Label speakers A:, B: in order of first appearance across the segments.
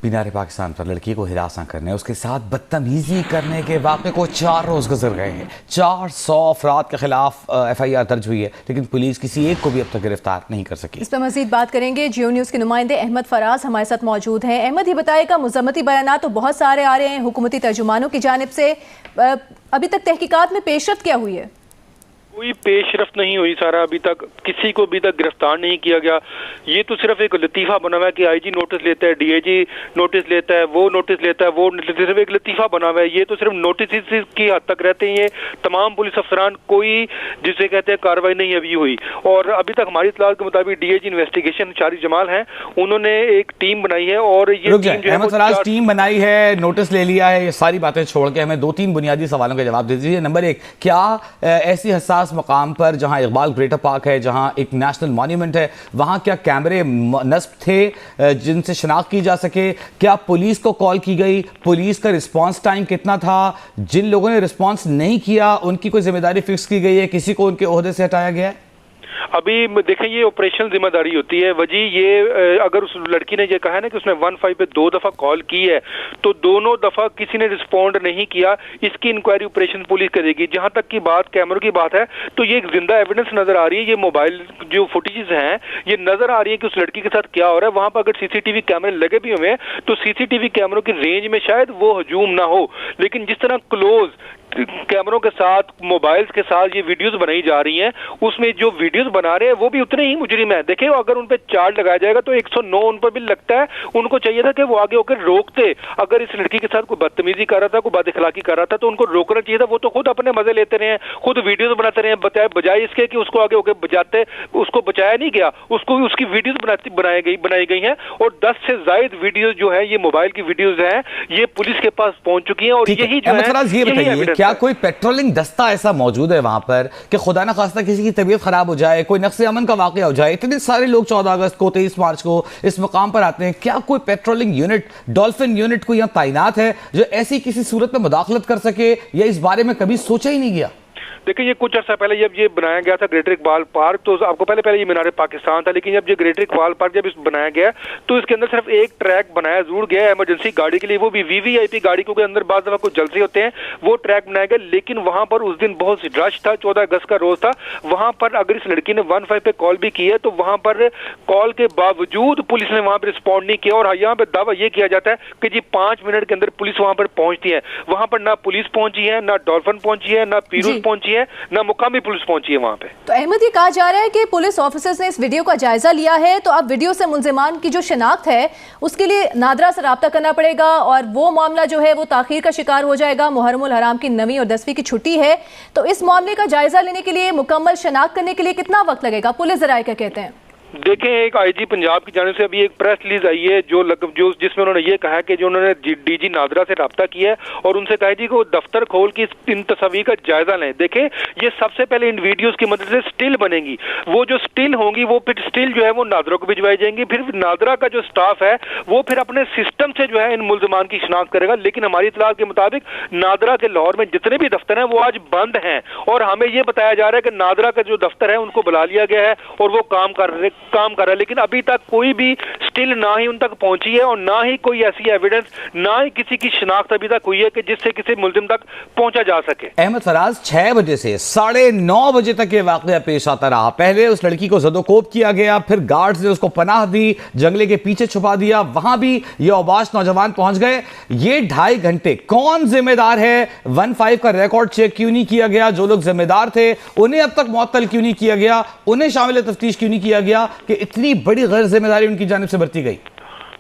A: मीनार पाकिस्तान पर लड़की को हिरासत करने, उसके साथ बदतमीजी करने के वाक़े को 4 रोज़ गुजर गए हैं। 400 अफराद के खिलाफ FIR दर्ज हुई है, लेकिन पुलिस किसी एक को भी अब तक गिरफ्तार नहीं कर सकी।
B: इस पर मजीद बात करेंगे। जियो न्यूज़ के नुमाइंदे अहमद फराज हमारे साथ मौजूद हैं। अहमद, ये बताएगा, मुज़म्मती बयान तो बहुत सारे आ रहे हैं हुकूमती तर्जुमानों की जानिब से, अभी तक तहकीकात में पेशरफ्त क्या हुई है?
C: कोई पेशरफ्त नहीं हुई सारा, अभी तक किसी को अभी तक गिरफ्तार नहीं किया गया। ये तो सिर्फ एक लतीफ़ा बना हुआ है कि IG नोटिस लेता है, DIG नोटिस लेता है, वो नोटिस लेता है, वो सिर्फ एक लतीफ़ा बना हुआ है। ये तो सिर्फ नोटिस की हद तक रहते हैं। ये तमाम पुलिस अफसरान, कोई जिसे कहते हैं कार्रवाई नहीं अभी हुई। और अभी तक हमारी इत्तलात के मुताबिक DIG इन्वेस्टिगेशन शारी जमाल हैं, उन्होंने एक टीम बनाई है और ये
A: अहमद फराज टीम बनाई है, नोटिस ले लिया है, ये सारी बातें छोड़ के हमें 2-3 बुनियादी सवालों के जवाब दे दीजिए। नंबर 1, क्या ऐसी हसास मकाम पर जहां इकबाल ग्रेटर पार्क है, जहां एक नेशनल मॉन्यूमेंट है, वहां क्या कैमरे नस्ब थे जिनसे शिनाख्त की जा सके? क्या पुलिस को कॉल की गई? पुलिस का रिस्पांस टाइम कितना था? जिन लोगों ने रिस्पांस नहीं किया उनकी कोई जिम्मेदारी फिक्स की गई है? किसी को उनके ओहदे से हटाया गया है?
C: अभी देखें, ये ऑपरेशनल जिम्मेदारी होती है वजी। ये अगर उस लड़की ने ये कहा है ना कि उसने 15 पे 2 दफा कॉल की है, तो दोनों दफा किसी ने रिस्पॉन्ड नहीं किया। इसकी इंक्वायरी ऑपरेशन पुलिस करेगी। जहां तक की बात कैमरों की बात है, तो ये एक जिंदा एविडेंस नजर आ रही है। ये मोबाइल जो फुटेजेस हैं, ये नजर आ रही है कि उस लड़की के साथ क्या हो रहा है। वहां पर अगर CCTV कैमरे लगे भी हुए हैं, तो CCTV कैमरों की रेंज में शायद वो हजूम ना हो, लेकिन जिस तरह क्लोज कैमरों के साथ, मोबाइल्स के साथ ये वीडियोस बनाई जा रही हैं, उसमें जो वीडियोस बना रहे हैं वो भी उतने ही मुजरिम है। देखिए, अगर उन पे चार्ज लगाया जाएगा तो 109 उन पर भी लगता है। उनको चाहिए था कि वो आगे होकर रोकते। अगर इस लड़की के साथ कोई बदतमीजी कर रहा था, कोई बदअखलाकी कर रहा था, तो उनको रोकना चाहिए था। वो तो खुद अपने मजे लेते रहे हैं, खुद वीडियोस बनाते रहे हैं, बजाय इसके कि उसको आगे होकर बजाते। उसको बचाया नहीं गया, उसको उसकी वीडियोस बनाई गई हैं। और 10 से ज्यादा वीडियोस जो है, ये मोबाइल की वीडियोस हैं, ये पुलिस के पास पहुंच चुकी हैं। और यही जो है,
A: क्या कोई पेट्रोलिंग दस्ता ऐसा मौजूद है वहां पर कि खुदा ना खास्ता किसी की तबीयत खराब हो जाए, कोई नक्शे अमन का वाकया हो जाए? इतने सारे लोग 14 अगस्त को, 23 मार्च को इस मुकाम पर आते हैं। क्या कोई पेट्रोलिंग यूनिट, डॉल्फिन यूनिट को यहां तैनात है जो ऐसी किसी सूरत में मुदाखलत कर सके, या इस बारे में कभी सोचा ही नहीं गया?
C: देखिए, ये कुछ अर्सा पहले जब ये बनाया गया था ग्रेटर इकबाल पार्क, तो आपको पहले ये मीनार पाकिस्तान था, लेकिन जब ये ग्रेटर इकबाल पार्क जब बनाया गया, तो इसके अंदर सिर्फ एक ट्रैक बनाया जरूर गया इमरजेंसी गाड़ी के लिए, वो भी VVIP गाड़ी, क्योंकि अंदर बाद दफा कुछ जलसे होते हैं, वो ट्रैक बनाया गया। लेकिन वहां पर उस दिन बहुत रश था, 14 अगस्त का रोज था। वहां पर अगर इस लड़की ने 15 पे कॉल भी की है, तो वहां पर कॉल के बावजूद पुलिस ने वहां पर रिस्पॉन्ड नहीं किया। और यहाँ पर दावा यह किया जाता है कि जी 5 मिनट के अंदर पुलिस वहां पर पहुंचती है। वहां पर ना पुलिस पहुंची है, ना डॉल्फिन पहुंची है, ना पीरूज पहुंची है, ना मुकामी पुलिस पहुंची है वहां पे।
B: तो अहमद, ये कहा जा रहा है कि पुलिस ऑफिसर्स ने इस वीडियो का जायजा लिया है, तो अब वीडियो से मुलजिमान की जो शिनाख्त है उसके लिए नादरा से राब्ता करना पड़ेगा, और वो मामला जो है वो ताखीर का शिकार हो जाएगा। मुहर्रमुल हराम की 9वीं और 10वीं की छुट्टी है, तो इस मामले का जायजा लेने के लिए, मुकम्मल शिनाख्त करने के लिए कितना वक्त लगेगा? पुलिस जराये क्या कहते हैं?
C: देखें, एक IG पंजाब की जानिब से अभी एक प्रेस रिलीज आई है जो जिसमें उन्होंने ये कहा कि जो उन्होंने DG नादरा से रब्ता किया है और उनसे कहा जी को दफ्तर खोल के इन तस्वीर का जायजा लें। देखें, ये सबसे पहले इन वीडियोस की मदद से स्टिल बनेंगी। वो जो स्टिल होंगी, वो फिर स्टिल जो है वो नादरा को भिजवाई जाएंगी। फिर नादरा का जो स्टाफ है वो फिर अपने सिस्टम से जो है इन मुलजमान की शिनाख्त करेगा। लेकिन हमारी इत्तलात के मुताबिक नादरा के लाहौर में जितने भी दफ्तर हैं वो आज बंद हैं, और हमें ये बताया जा रहा है कि नादरा का जो दफ्तर है उनको बुला लिया गया है और वो काम कर रहा है। लेकिन अभी तक कोई भी स्टिल ना ही उन तक पहुंची है, और ना ही कोई ऐसी एविडेंस, ना ही किसी की शिनाख्त अभी तक हुई है कि जिससे किसी मुलजिम तक पहुंचा जा सके।
A: अहमद फराज, 6 बजे से 9:30 बजे तक ये वाकया पेश आता रहा। पहले उस लड़की को ज़दोकोब किया गया, फिर गार्ड्स ने उसको पनाह दी, जंगले के पीछे छुपा दिया, वहां भी ये औबाश नौजवान पहुंच गए। ये 2.5 घंटे कौन जिम्मेदार है? 15 का रिकॉर्ड चेक क्यों नहीं किया गया? जो लोग जिम्मेदार थे उन्हें अब तक मुअत्तल क्यों नहीं किया गया? उन्हें शामिल तफ्तीश क्यों नहीं किया गया कि इतनी बड़ी गैर जिम्मेदारी उनकी जानिब से बरती गई?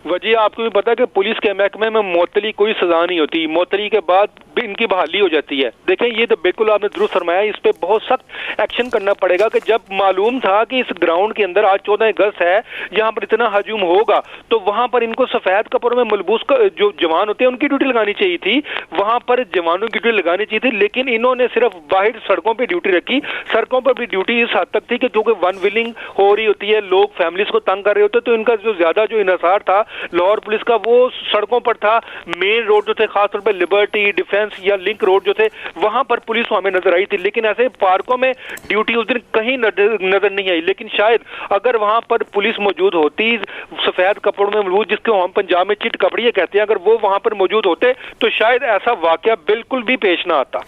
C: वजह आपको भी पता है कि पुलिस के महकमे में मुअत्तली कोई सजा नहीं होती। मुअत्तली के बाद भी इनकी बहाली हो जाती है। देखें, ये तो बिल्कुल आपने दुरुस्त फरमाया, इस पे बहुत सख्त एक्शन करना पड़ेगा कि जब मालूम था कि इस ग्राउंड के अंदर आज 14 अगस्त है, यहाँ पर इतना हजूम होगा, तो वहां पर इनको सफेद कपड़ों में मलबूस जो जवान होते हैं उनकी ड्यूटी लगानी चाहिए थी। वहां पर जवानों की ड्यूटी लगानी चाहिए थी, लेकिन इन्होंने सिर्फ बाहर सड़कों पर ड्यूटी रखी। सड़कों पर भी ड्यूटी इस हद तक थी कि क्योंकि वन विलिंग हो रही होती है, लोग फैमिलीज को तंग कर रहे होते, तो इनका जो ज्यादा जो इन्हसार था लाहौर पुलिस का वो सड़कों पर था, मेन रोड जो थे खासतौर पर लिबर्टी, डिफेंस या लिंक रोड जो थे वहां पर पुलिस हमें नजर आई थी, लेकिन ऐसे पार्कों में ड्यूटी उस दिन कहीं नजर नहीं आई। लेकिन शायद अगर वहां पर पुलिस मौजूद होती, सफेद कपड़ों में मौजूद, जिसको हम पंजाब में चिट कपड़िए कहते हैं, अगर वो वहां पर मौजूद होते तो शायद ऐसा वाकया बिल्कुल भी पेश ना आता।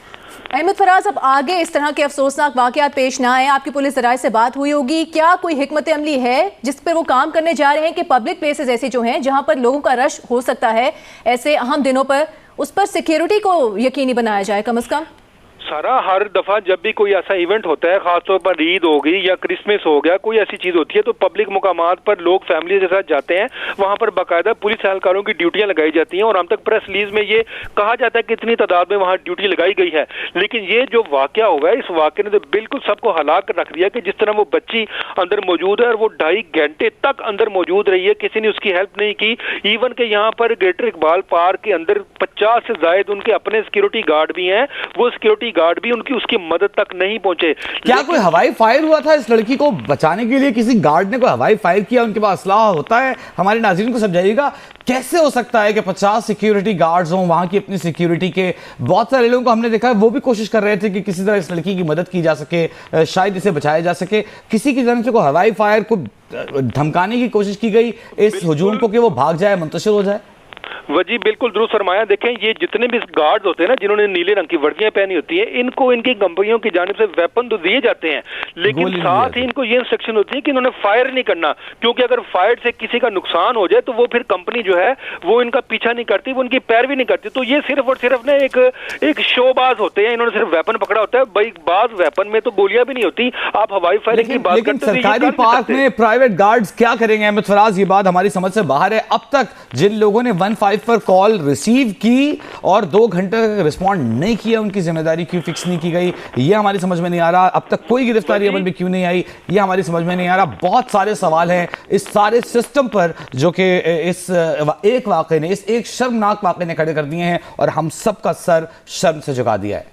B: अहमद फराज, अब आगे इस तरह के अफसोसनाक वाकयात पेश ना आए, आपकी पुलिस जराये से बात हुई होगी, क्या कोई हिकमत अमली है जिस पर वो काम करने जा रहे हैं कि पब्लिक प्लेसेस ऐसी जो हैं जहां पर लोगों का रश हो सकता है ऐसे अहम दिनों पर, उस पर सिक्योरिटी को यकीनी बनाया जाए कम से कम?
C: सारा हर दफा जब भी कोई ऐसा इवेंट होता है, खासतौर पर ईद हो गई या क्रिसमस हो गया, कोई ऐसी चीज होती है, तो पब्लिक मुकामात पर लोग फैमिली के साथ जाते हैं, वहां पर बाकायदा पुलिस एहलकारों की ड्यूटियां लगाई जाती हैं और हम तक प्रेस रिलीज में ये कहा जाता है कि इतनी तादाद में वहां ड्यूटी लगाई गई है। लेकिन ये जो वाकया हुआ है, इस वाकये ने तो बिल्कुल सबको हलाक कर रख दिया कि जिस तरह वो बच्ची अंदर मौजूद है और वो 2.5 घंटे तक अंदर मौजूद रही है, किसी ने उसकी हेल्प नहीं की। इवन के यहाँ पर ग्रेटर इकबाल पार्क के अंदर 50 से ज्यादा उनके अपने सिक्योरिटी गार्ड भी हैं, वो सिक्योरिटी गार्ड भी उनकी उसकी मदद तक नहीं पहुंचे।
A: क्या कोई हवाई फायर हुआ था इस लड़की को बचाने के लिए? किसी गार्ड ने कोई हवाई फायर किया? उनके पास असलाह होता है? हमारे नाज़रीन को समझाइएगा, कैसे हो सकता है कि 50 सिक्योरिटी गार्ड्स हों, वहां की अपनी सिक्योरिटी के बहुत सारे लोगों को हमने देखा है वो भी कोशिश कर रहे थे कि किसी तरह इस लड़की की मदद की जा सके, शायद इसे बचाया जा सके। किसी की तरफ से कोई हवाई फायर को धमकाने की कोशिश की गई इस हुजूम को कि वो भाग जाए, मुंतशिर हो जाए?
C: वजी बिल्कुल दुरुस्त फरमाया। देखें, ये जितने भी गार्ड्स होते हैं ना जिन्होंने नीले रंग की वर्दियां पहनी होती है, इनको इनकी कंपनियों की जानिब से वेपन तो दिए जाते हैं, लेकिन साथ ही इनको ये इंस्ट्रक्शन होती है कि इन्होंने फायर नहीं करना, क्योंकि अगर फायर से किसी का नुकसान हो जाए तो वो फिर कंपनी जो है वो इनका पीछा नहीं करती, वो इनकी पैरवी नहीं करती। तो ये सिर्फ और सिर्फ ना एक शोबाज होते हैं, इन्होंने सिर्फ वेपन पकड़ा होता है। भाई बाज वेपन में तो गोलियां भी नहीं होती, आप हवाई फायरिंग की बात करते हो।
A: सरकारी पार्क में प्राइवेट गार्ड्स क्या करेंगे? अहमद फराज, ये बात हमारी समझ से बाहर है। अब तक जिन लोगों ने 15 पर कॉल रिसीव की और 2 घंटे तक रिस्पॉन्ड नहीं किया, उनकी जिम्मेदारी क्यों फिक्स नहीं की गई, ये हमारी समझ में नहीं आ रहा। अब तक कोई गिरफ्तारी अमल में क्यों नहीं आई, ये हमारी समझ में नहीं आ रहा। बहुत सारे सवाल हैं इस सारे सिस्टम पर जो कि इस एक वाक़े ने, इस एक शर्मनाक वाक़े ने खड़े कर दिए हैं और हम सबका सर शर्म से झुका दिया है।